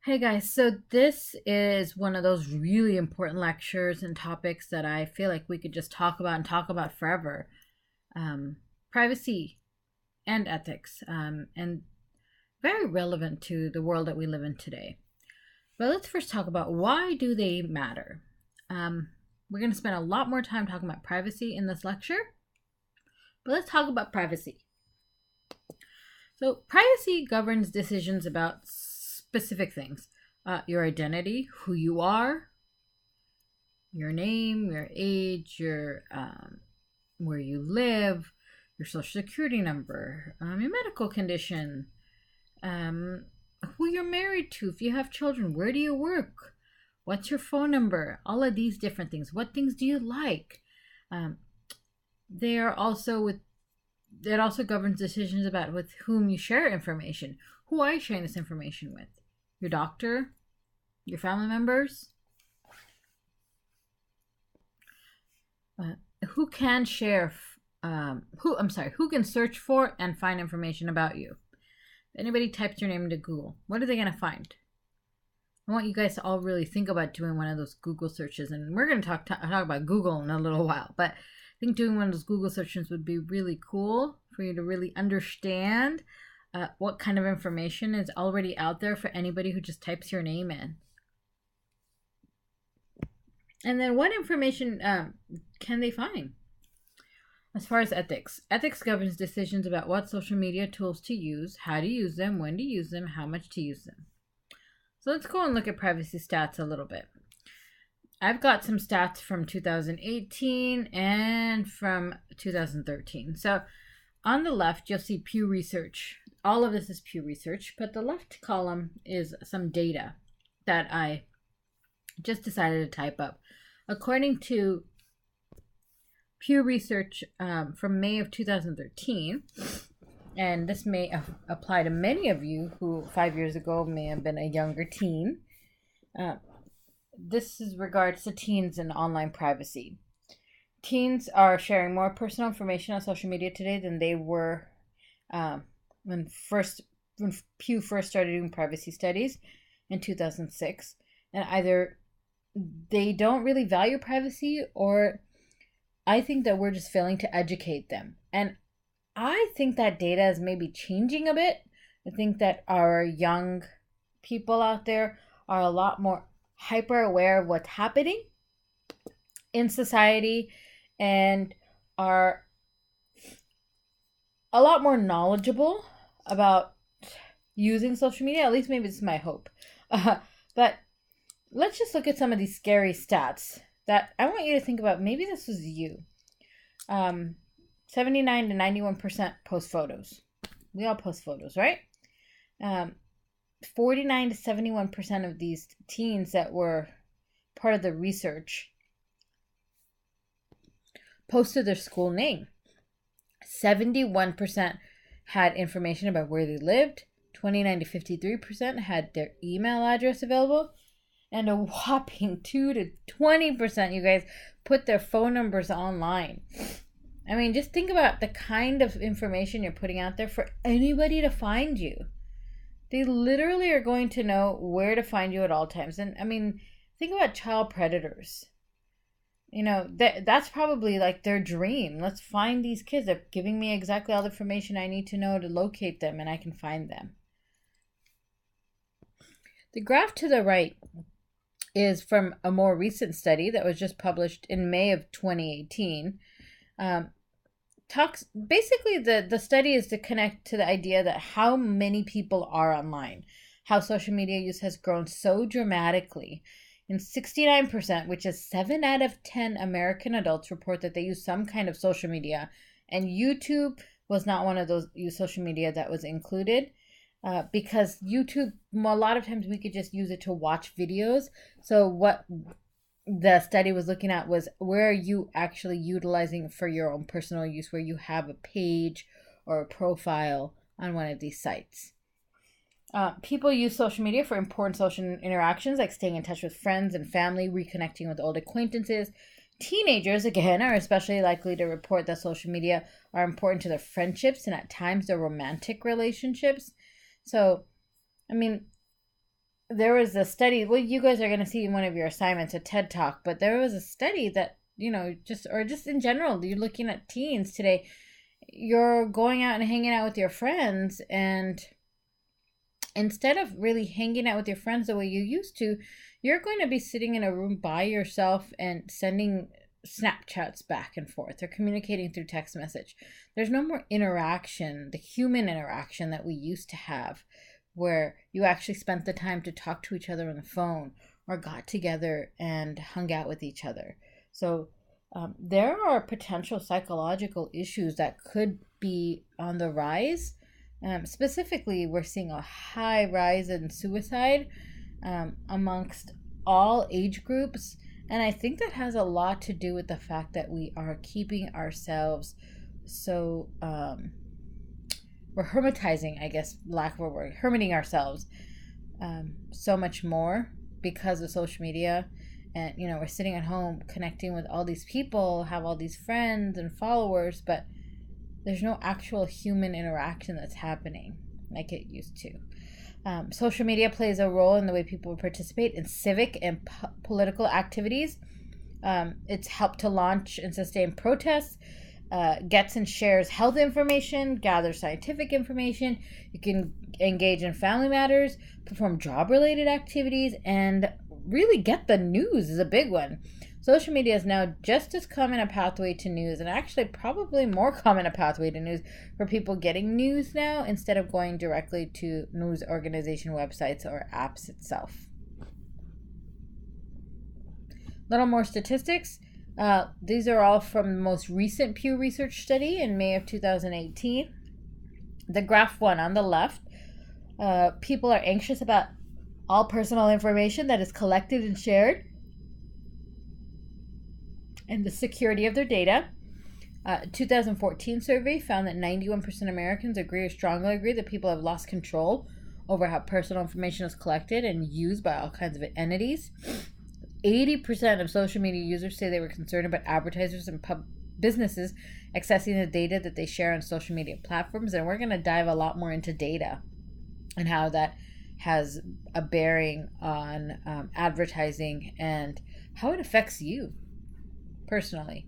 Hey guys, so this is one of those really important lectures and topics that I feel like we could just talk about and talk about forever. Um, Privacy and ethics, and very relevant to the world that we live in today. But let's first talk about why do they matter. We're going to spend a lot more time talking about privacy in this lecture, but let's talk about privacy. So, privacy governs decisions about specific things: your identity, who you are, your name, your age, your where you live, your social security number, your medical condition, who you're married to, if you have children, where do you work, what's your phone number, all of these different things. What things do you like? Um, they are also with It also governs decisions about with whom you share information. Who are you sharing this information with? Your doctor? Your family members? Who can share? Who can search for and find information about you? If anybody types your name into Google, what are they going to find? I want you guys to all really think about doing one of those Google searches, and we're going to talk about Google in a little while, but I think doing one of those Google searches would be really cool for you to really understand what kind of information is already out there for anybody who just types your name in. And then what information can they find? As far as ethics governs decisions about what social media tools to use, how to use them, when to use them, how much to use them. So let's go and look at privacy stats a little bit. I've got some stats from 2018 and from 2013. So on the left, you'll see Pew Research. All of this is Pew Research, but the left column is some data that I just decided to type up. According to Pew Research from May of 2013, and this may apply to many of you who 5 years ago may have been a younger teen. This is regards to teens and online privacy. Teens are sharing more personal information on social media today than they were when Pew first started doing privacy studies in 2006. And either they don't really value privacy, or I think that we're just failing to educate them. And I think that data is maybe changing a bit. I think that our young people out there are a lot more hyper aware of what's happening in society and are a lot more knowledgeable about using social media. At least maybe this is my hope. But let's just look at some of these scary stats that I want you to think about. Maybe this was you. 79 to 91% post photos. We all post photos, right? 49 to 71% of these teens that were part of the research posted their school name. 71% had information about where they lived. 29 to 53% had their email address available. And a whopping 2 to 20%, you guys, put their phone numbers online. I mean, just think about the kind of information you're putting out there for anybody to find you. They literally are going to know where to find you at all times. And I mean, think about child predators. You know, that's probably like their dream. Let's find these kids. They're giving me exactly all the information I need to know to locate them, and I can find them. The graph to the right is from a more recent study that was just published in May of 2018. Basically the study is to connect to the idea that how many people are online, how social media use has grown so dramatically. And 69%, which is 7 out of 10 American adults, report that they use some kind of social media, and YouTube was not one of those social media that was included. Because YouTube, a lot of times we could just use it to watch videos. So what the study was looking at was, where are you actually utilizing for your own personal use, where you have a page or a profile on one of these sites. People use social media for important social interactions, like staying in touch with friends and family, reconnecting with old acquaintances. Teenagers, again, are especially likely to report that social media are important to their friendships and at times their romantic relationships. So, I mean, there was a study, well, you guys are going to see in one of your assignments a TED Talk, but there was a study that, just in general, you're looking at teens today, you're going out and hanging out with your friends, and instead of really hanging out with your friends the way you used to, you're going to be sitting in a room by yourself and sending Snapchats back and forth or communicating through text message. There's no more interaction, the human interaction that we used to have, where you actually spent the time to talk to each other on the phone or got together and hung out with each other. So there are potential psychological issues that could be on the rise. Specifically, we're seeing a high rise in suicide amongst all age groups. And I think that has a lot to do with the fact that we are keeping ourselves so, we're hermetizing, I guess, lack of a word, hermiting ourselves so much more because of social media. And, we're sitting at home connecting with all these people, have all these friends and followers, but there's no actual human interaction that's happening like it used to. Social media plays a role in the way people participate in civic and political activities. It's helped to launch and sustain protests, gets and shares health information, gathers scientific information. You can engage in family matters, perform job-related activities, and really get the news is a big one. Social media is now just as common a pathway to news, and actually probably more common a pathway to news for people getting news now instead of going directly to news organization websites or apps itself. Little more statistics. These are all from the most recent Pew Research study in May of 2018. The graph one on the left, people are anxious about all personal information that is collected and shared, and the security of their data. 2014 survey found that 91% of Americans agree or strongly agree that people have lost control over how personal information is collected and used by all kinds of entities. 80% of social media users say they were concerned about advertisers and businesses accessing the data that they share on social media platforms. And we're going to dive a lot more into data and how that has a bearing on advertising and how it affects you personally.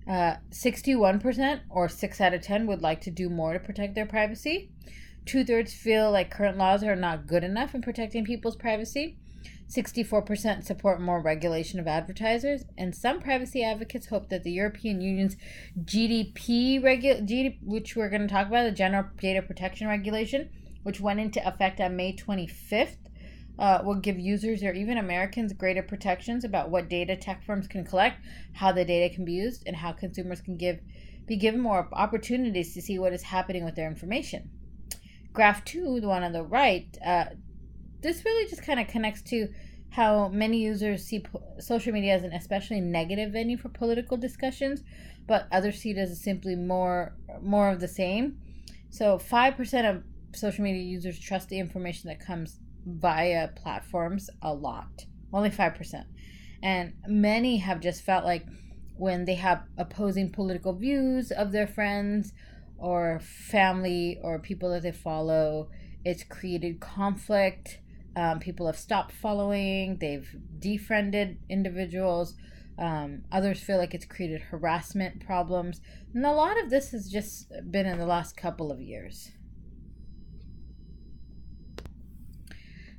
61% or 6 out of 10 would like to do more to protect their privacy. 2/3 feel like current laws are not good enough in protecting people's privacy. 64% support more regulation of advertisers, and some privacy advocates hope that the European Union's which we're going to talk about, the General Data Protection Regulation, which went into effect on May 25th, will give users or even Americans greater protections about what data tech firms can collect, how the data can be used, and how consumers can be given more opportunities to see what is happening with their information. Graph 2, the one on the right, this really just kind of connects to how many users see social media as an especially negative venue for political discussions, but others see it as simply more of the same. So 5% of social media users trust the information that comes via platforms a lot. Only 5%. And many have just felt like when they have opposing political views of their friends or family or people that they follow, it's created conflict. People have stopped following. They've defriended individuals. Others feel like it's created harassment problems. And a lot of this has just been in the last couple of years.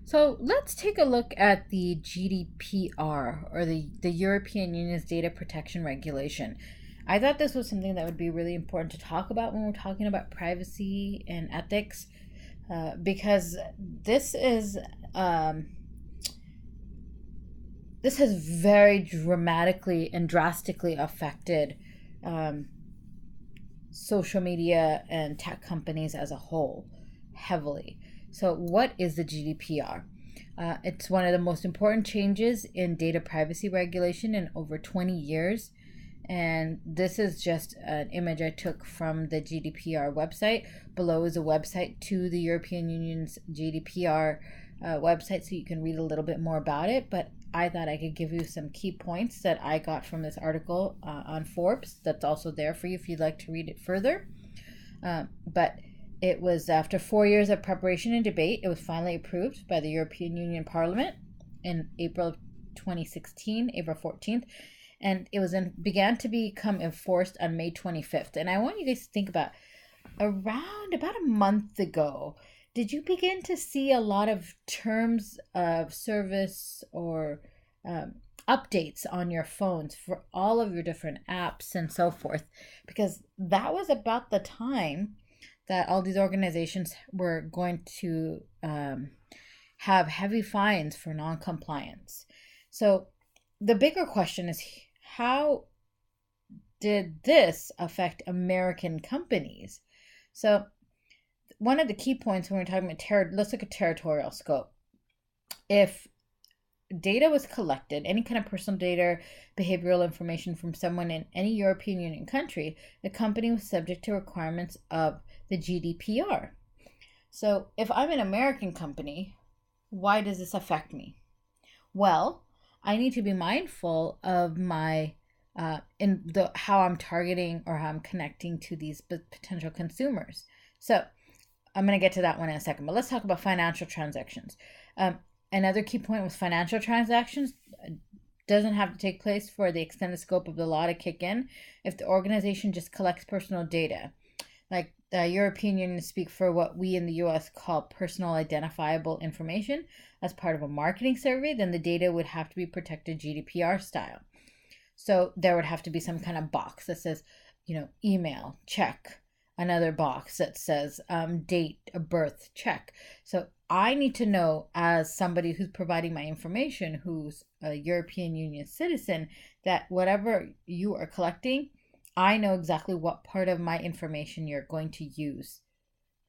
So let's take a look at the GDPR, or the European Union's Data Protection Regulation. I thought this was something that would be really important to talk about when we're talking about privacy and ethics, because this has very dramatically and drastically affected social media and tech companies as a whole, heavily. So what is the GDPR? It's one of the most important changes in data privacy regulation in over 20 years. And this is just an image I took from the GDPR website. Below is a website to the European Union's GDPR website, so you can read a little bit more about it. But I thought I could give you some key points that I got from this article on Forbes. That's also there for you if you'd like to read it further. But It was after 4 years of preparation and debate, it was finally approved by the European Union Parliament in April of 2016, April 14th, and it was began to become enforced on May 25th. And I want you guys to think about around about a month ago, did you begin to see a lot of terms of service or updates on your phones for all of your different apps and so forth? Because that was about the time that all these organizations were going to have heavy fines for non-compliance. So the bigger question is, how did this affect American companies? So one of the key points when we're talking about let's look at territorial scope. If data was collected, any kind of personal data, behavioral information from someone in any European Union country, the company was subject to requirements of the GDPR. So if I'm an American company, why does this affect me? Well, I need to be mindful of my how I'm targeting or how I'm connecting to these potential consumers. So I'm going to get to that one in a second, but let's talk about financial transactions. Another key point with financial transactions doesn't have to take place for the extended scope of the law to kick in if the organization just collects personal data. Like the European Union speak for what we in the US call personal identifiable information as part of a marketing survey, then the data would have to be protected GDPR style. So there would have to be some kind of box that says, email, check. Another box that says date of birth, check. So I need to know, as somebody who's providing my information, who's a European Union citizen, that whatever you are collecting, I know exactly what part of my information you're going to use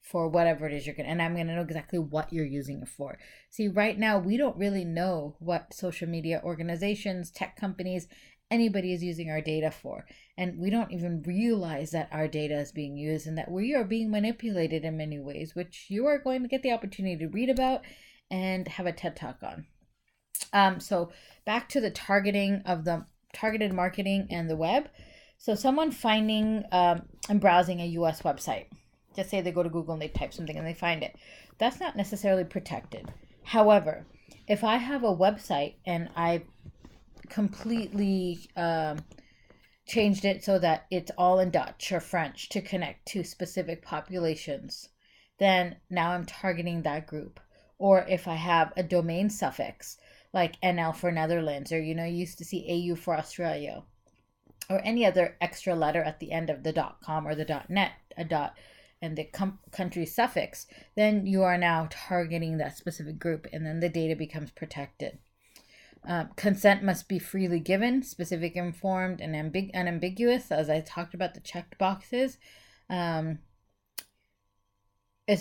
for whatever it is and I'm going to know exactly what you're using it for. See, right now, we don't really know what social media organizations, tech companies, anybody is using our data for. And we don't even realize that our data is being used and that we are being manipulated in many ways, which you are going to get the opportunity to read about and have a TED Talk on. So back to the targeted marketing and the web. So someone finding and browsing a US website, just say they go to Google and they type something and they find it. That's not necessarily protected. However, if I have a website and I completely changed it so that it's all in Dutch or French to connect to specific populations, then now I'm targeting that group. Or if I have a domain suffix like NL for Netherlands, or you used to see AU for Australia, or any other extra letter at the end of the .com or the .net, a dot and the country suffix, then you are now targeting that specific group, and then the data becomes protected. Consent must be freely given, specific, informed, and unambiguous, as I talked about the checked boxes. It's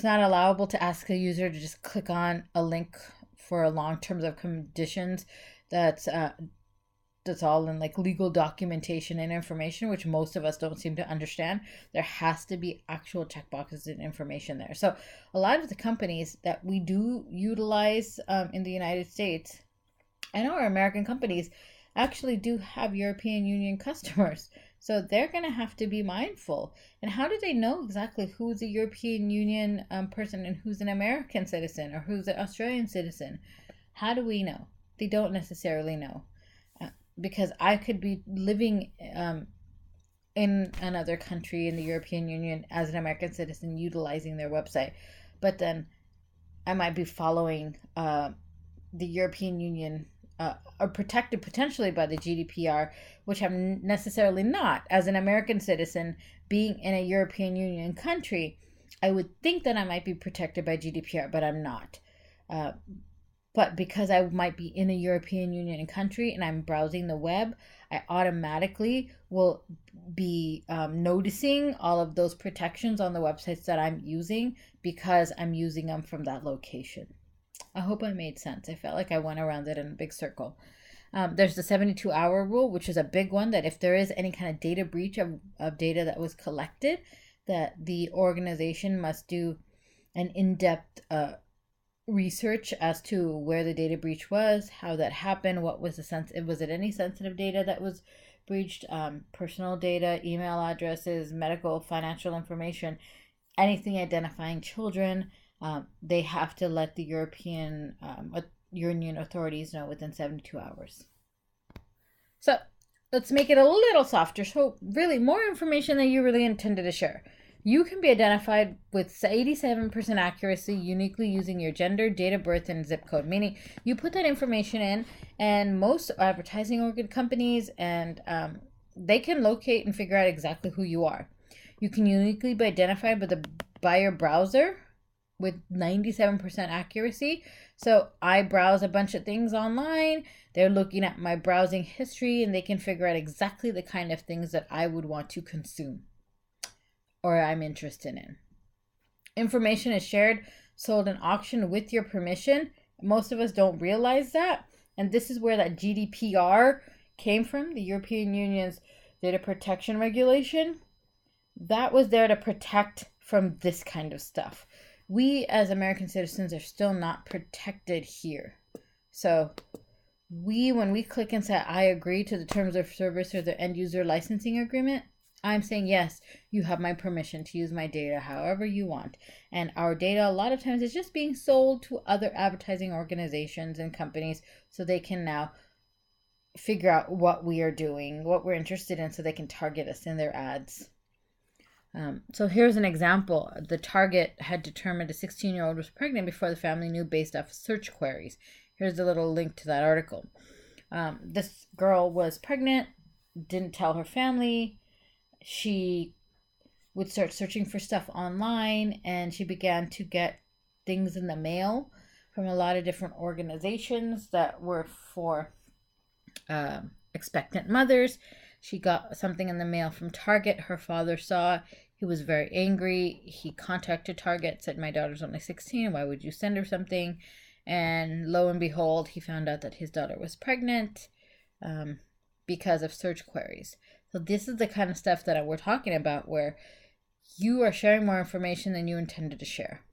not allowable to ask a user to just click on a link for a long terms of conditions that's all in like legal documentation and information, which most of us don't seem to understand. There has to be actual checkboxes and information there. So a lot of the companies that we do utilize in the United States, and our American companies, actually do have European Union customers. So they're going to have to be mindful. And how do they know exactly who's a European Union person and who's an American citizen or who's an Australian citizen? How do we know? They don't necessarily know. Because I could be living in another country in the European Union as an American citizen utilizing their website. But then I might be following the European Union are protected potentially by the GDPR, which I'm necessarily not. As an American citizen being in a European Union country, I would think that I might be protected by GDPR, but I'm not. But because I might be in a European Union country and I'm browsing the web, I automatically will be noticing all of those protections on the websites that I'm using because I'm using them from that location. I hope I made sense. I felt like I went around it in a big circle. There's the 72-hour rule, which is a big one, that if there is any kind of data breach of data that was collected, that the organization must do an in-depth research as to where the data breach was, how that happened, what was was it any sensitive data that was breached, personal data, email addresses, medical, financial information, anything identifying children, they have to let the European Union authorities know within 72 hours. So let's make it a little softer. So really, more information than you really intended to share. You can be identified with 87% accuracy uniquely using your gender, date of birth, and zip code. Meaning you put that information in, and most advertising organ companies and they can locate and figure out exactly who you are. You can uniquely be identified by your browser with 97% accuracy. So I browse a bunch of things online. They're looking at my browsing history and they can figure out exactly the kind of things that I would want to consume or I'm interested in. Information is shared, sold in auction with your permission. Most of us don't realize that. And this is where that GDPR came from, the European Union's data protection regulation. That was there to protect from this kind of stuff. We as American citizens are still not protected here. So when we click and say, I agree to the terms of service or the end user licensing agreement, I'm saying, yes, you have my permission to use my data however you want. And our data, a lot of times, is just being sold to other advertising organizations and companies so they can now figure out what we are doing, what we're interested in, so they can target us in their ads. So here's an example. The Target had determined a 16-year-old was pregnant before the family knew based off search queries. Here's a little link to that article. This girl was pregnant, didn't tell her family. She would start searching for stuff online, and she began to get things in the mail from a lot of different organizations that were for expectant mothers. She got something in the mail from Target. Her father saw it. He was very angry. He contacted Target, said, my daughter's only 16. Why would you send her something? And lo and behold, he found out that his daughter was pregnant because of search queries. So this is the kind of stuff that we're talking about, where you are sharing more information than you intended to share.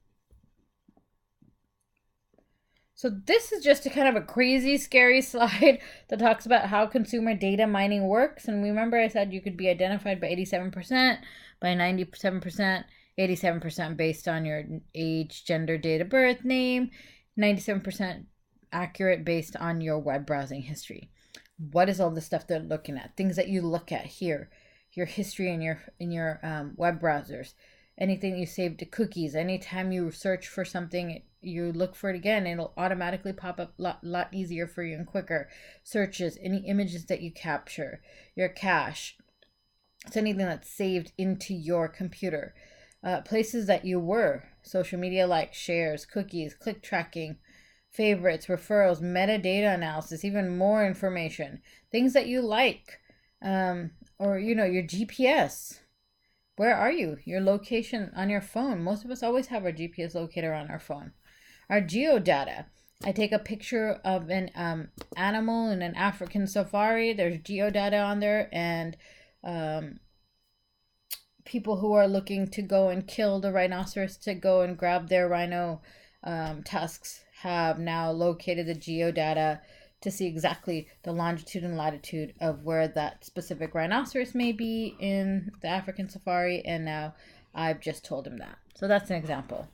So this is just a kind of a crazy, scary slide that talks about how consumer data mining works. And remember I said you could be identified by 87%, by 97%, 87% based on your age, gender, date of birth, name, 97% accurate based on your web browsing history. What is all the stuff they're looking at? Things that you look at here, your history in your web browsers, anything you saved to cookies. Anytime you search for something, you look for it again, it'll automatically pop up a lot easier for you and quicker. Searches, any images that you capture, your cache. It's anything that's saved into your computer. Places that you were, social media likes, shares, cookies, click tracking, favorites, referrals, metadata analysis, even more information, things that you like, or your GPS. Where are you? Your location on your phone. Most of us always have our GPS locator on our phone. Our geodata. I take a picture of an animal in an African safari. There's geodata on there, and people who are looking to go and kill the rhinoceros to go and grab their rhino tusks have now located the geodata to see exactly the longitude and latitude of where that specific rhinoceros may be in the African safari, and now I've just told him that. So that's an example.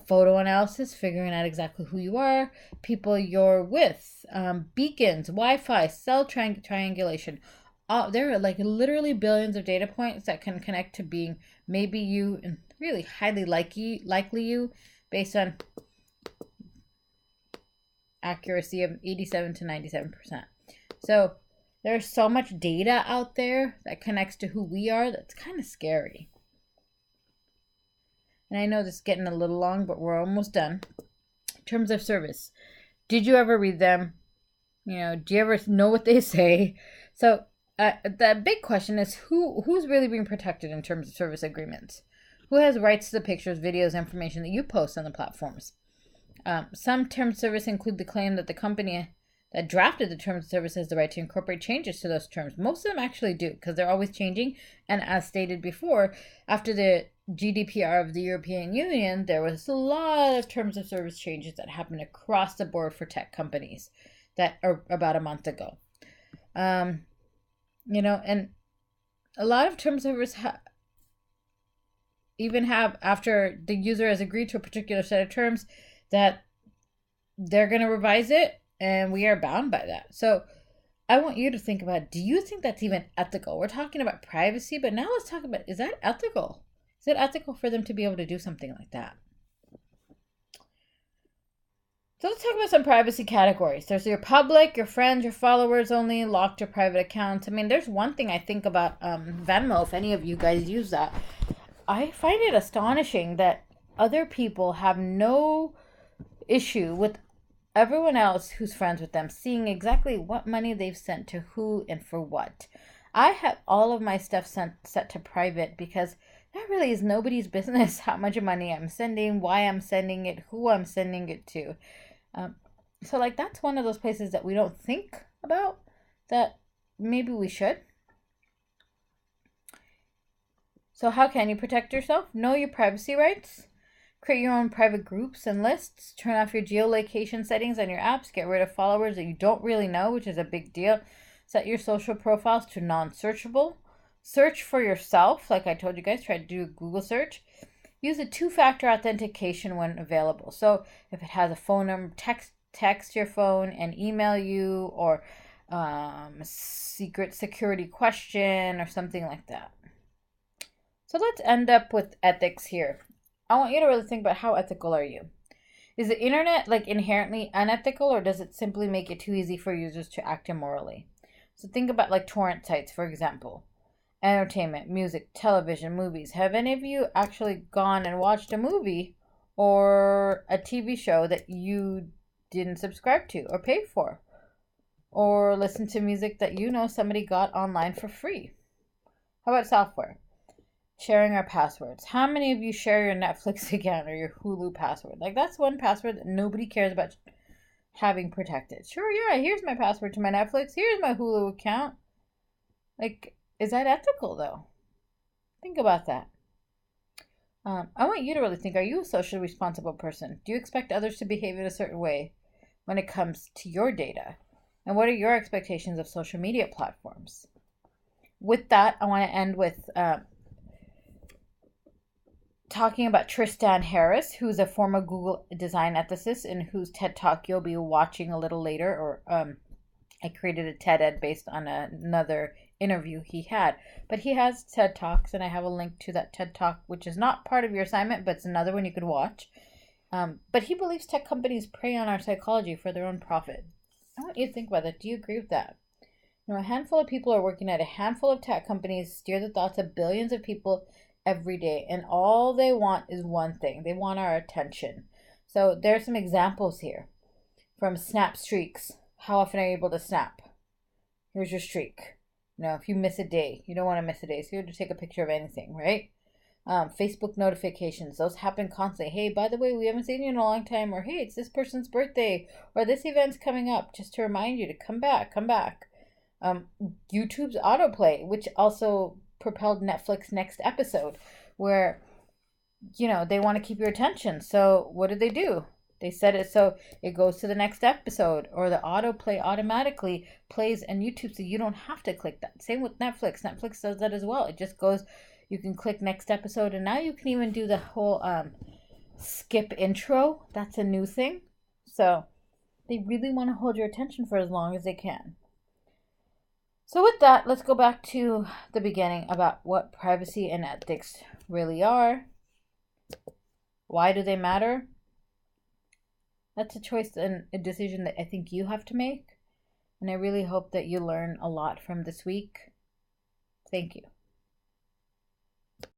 Photo analysis, figuring out exactly who you are, people you're with, beacons, Wi-Fi, cell triangulation. There are like literally billions of data points that can connect to being maybe you and really highly likely you based on accuracy of 87 to 97%. So there's so much data out there that connects to who we are that's kind of scary. And I know this is getting a little long, but we're almost done. Terms of service. Did you ever read them? Do you ever know what they say? So the big question is who's really being protected in terms of service agreements? Who has rights to the pictures, videos, information that you post on the platforms? Some terms of service include the claim that the company that drafted the terms of service has the right to incorporate changes to those terms. Most of them actually do, because they're always changing. And as stated before, after the GDPR of the European Union, there was a lot of terms of service changes that happened across the board for tech companies that are about a month ago. And a lot of terms of service even have, after the user has agreed to a particular set of terms, that they're going to revise it and we are bound by that. So I want you to think about, do you think that's even ethical? We're talking about privacy, but now let's talk about, is that ethical? Is it ethical for them to be able to do something like that? So let's talk about some privacy categories. There's your public, your friends, your followers only, locked or private accounts. I mean, there's one thing I think about Venmo, if any of you guys use that. I find it astonishing that other people have no issue with everyone else who's friends with them seeing exactly what money they've sent to who and for what. I have all of my stuff set to private because that really is nobody's business how much money I'm sending, why I'm sending it, who I'm sending it to. So like that's one of those places that we don't think about that maybe we should. So how can you protect yourself? Know your privacy rights. Create your own private groups and lists. Turn off your geolocation settings on your apps. Get rid of followers that you don't really know, which is a big deal. Set your social profiles to non-searchable. Search for yourself. Like I told you guys, try to do a Google search. Use a two-factor authentication when available. So if it has a phone number, text your phone and email you, or secret security question or something like that. So let's end up with ethics here. I want you to really think about, how ethical are you? Is the internet like inherently unethical, or does it simply make it too easy for users to act immorally? So think about like torrent sites, for example. Entertainment, music, television, movies. Have any of you actually gone and watched a movie or a TV show that you didn't subscribe to or pay for? Or listen to music that you know somebody got online for free? How about software? Sharing our passwords. How many of you share your Netflix account or your Hulu password? Like that's one password that nobody cares about having protected. Sure, yeah, here's my password to my Netflix. Here's my Hulu account. Like, is that ethical though? Think about that. I want you to really think, are you a socially responsible person? Do you expect others to behave in a certain way when it comes to your data? And what are your expectations of social media platforms? With that, I want to end with talking about Tristan Harris, who's a former Google design ethicist and whose TED Talk you'll be watching a little later, or I created a TED Ed based on another interview he had. But he has TED Talks, and I have a link to that TED Talk, which is not part of your assignment, but it's another one you could watch. But he believes tech companies prey on our psychology for their own profit. I want you to think about that. Do you agree with that? You know, a handful of people are working at a handful of tech companies, steer the thoughts of billions of people every day, and all they want is one thing. They want our attention. So there's some examples here from Snap Streaks. How often are you able to snap? Here's your streak. You know, if you miss a day, you don't want to miss a day, so you have to take a picture of anything, right? Facebook notifications, those happen constantly. Hey, by the way, we haven't seen you in a long time, or hey, it's this person's birthday, or this event's coming up, just to remind you to come back. YouTube's autoplay, which also propelled Netflix next episode, where, you know, they want to keep your attention. So what did they do? They set it so it goes to the next episode, or the autoplay automatically plays on YouTube so you don't have to click that. Same with Netflix. Netflix does that as well. It just goes, you can click next episode, and now you can even do the whole skip intro. That's a new thing. So they really want to hold your attention for as long as they can. So with that, let's go back to the beginning about what privacy and ethics really are. Why do they matter? That's a choice and a decision that I think you have to make. And I really hope that you learn a lot from this week. Thank you.